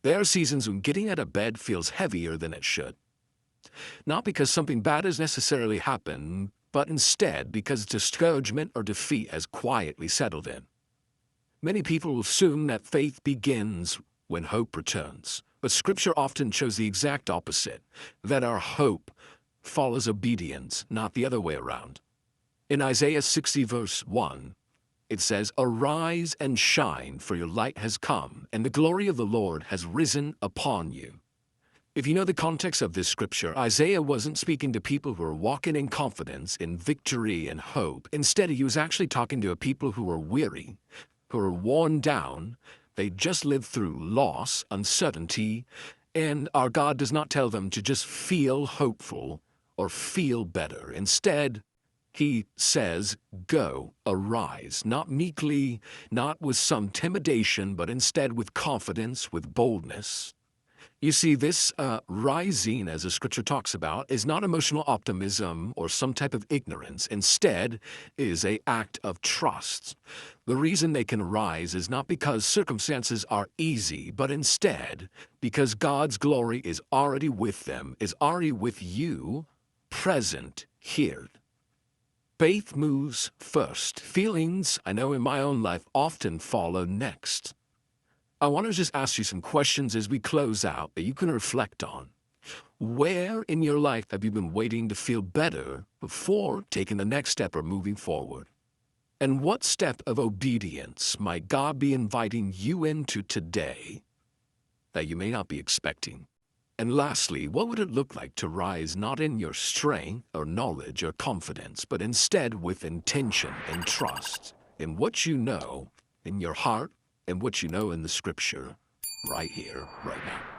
There are seasons when getting out of bed feels heavier than it should. Not because something bad has necessarily happened, but instead because discouragement or defeat has quietly settled in. Many people assume that faith begins when hope returns, but Scripture often shows the exact opposite, that our hope follows obedience, not the other way around. In Isaiah 60 verse 1, it says, "Arise and shine, for your light has come, and the glory of the Lord has risen upon you." If you know the context of this scripture, Isaiah wasn't speaking to people who were walking in confidence, in victory and hope. Instead, he was actually talking to a people who were weary, who were worn down. They just lived through loss, uncertainty, and our God does not tell them to just feel hopeful or feel better. Instead, he says, go, arise, not meekly, not with some intimidation, but instead with confidence, with boldness. You see, this rising, as the scripture talks about, is not emotional optimism or some type of ignorance. Instead, is an act of trust. The reason they can rise is not because circumstances are easy, but instead because God's glory is already with them, is already with you, present here. Faith moves first. Feelings, I know in my own life, often follow next. I want to just ask you some questions as we close out that you can reflect on. Where in your life have you been waiting to feel better before taking the next step or moving forward? And what step of obedience might God be inviting you into today that you may not be expecting? And lastly, what would it look like to rise not in your strength or knowledge or confidence, but instead with intention and trust in what you know in your heart and what you know in the scripture right here, right now?